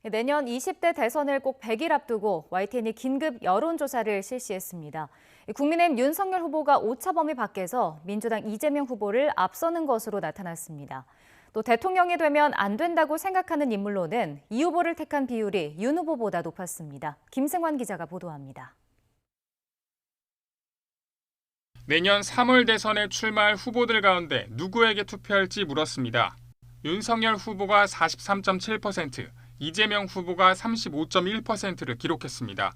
내년 20대 대선을 꼭 100일 앞두고 YTN이 긴급 여론조사를 실시했습니다. 국민의힘 윤석열 후보가 오차범위 밖에서 민주당 이재명 후보를 앞서는 것으로 나타났습니다. 또 대통령이 되면 안 된다고 생각하는 인물로는 이 후보를 택한 비율이 윤 후보보다 높았습니다. 김승환 기자가 보도합니다. 내년 3월 대선에 출마할 후보들 가운데 누구에게 투표할지 물었습니다. 윤석열 후보가 43.7%, 이재명 후보가 35.1%를 기록했습니다.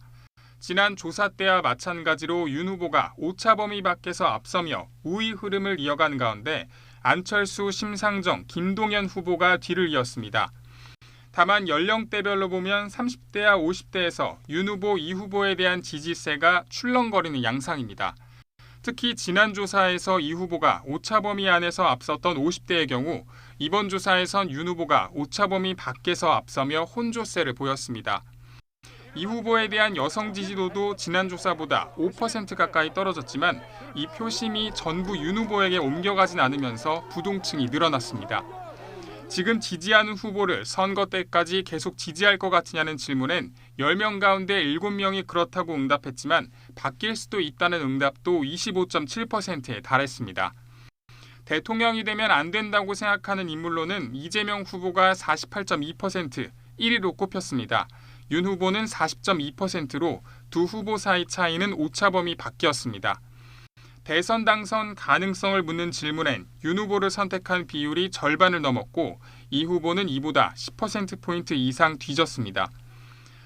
지난 조사 때와 마찬가지로 윤 후보가 오차범위 밖에서 앞서며 우위 흐름을 이어간 가운데 안철수, 심상정, 김동연 후보가 뒤를 이었습니다. 다만 연령대별로 보면 30대와 50대에서 윤 후보, 이 후보에 대한 지지세가 출렁거리는 양상입니다. 특히 지난 조사에서 이 후보가 오차범위 안에서 앞섰던 50대의 경우 이번 조사에선 윤 후보가 오차범위 밖에서 앞서며 혼조세를 보였습니다. 이 후보에 대한 여성 지지도도 지난 조사보다 5% 가까이 떨어졌지만 이 표심이 전부 윤 후보에게 옮겨가진 않으면서 부동층이 늘어났습니다. 지금 지지하는 후보를 선거 때까지 계속 지지할 것 같으냐는 질문엔 10명 가운데 7명이 그렇다고 응답했지만 바뀔 수도 있다는 응답도 25.7%에 달했습니다. 대통령이 되면 안 된다고 생각하는 인물로는 이재명 후보가 48.2%, 1위로 꼽혔습니다. 윤 후보는 40.2%로 두 후보 사이 차이는 오차범위 밖이었습니다. 대선 당선 가능성을 묻는 질문엔 윤 후보를 선택한 비율이 절반을 넘었고 이 후보는 이보다 10%포인트 이상 뒤졌습니다.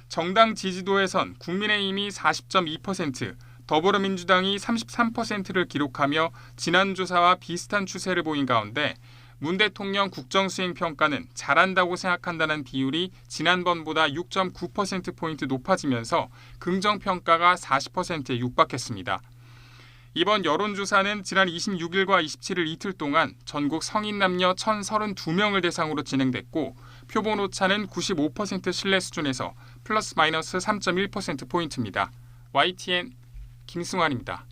정당 지지도에선 국민의힘이 40.2%, 더불어민주당이 33%를 기록하며 지난 조사와 비슷한 추세를 보인 가운데 문 대통령 국정수행평가는 잘한다고 생각한다는 비율이 지난번보다 6.9%포인트 높아지면서 긍정평가가 40%에 육박했습니다. 이번 여론조사는 지난 26일과 27일 이틀 동안 전국 성인 남녀 1,032명을 대상으로 진행됐고 표본 오차는 95% 신뢰 수준에서 플러스 마이너스 3.1%포인트입니다. YTN 김승환입니다.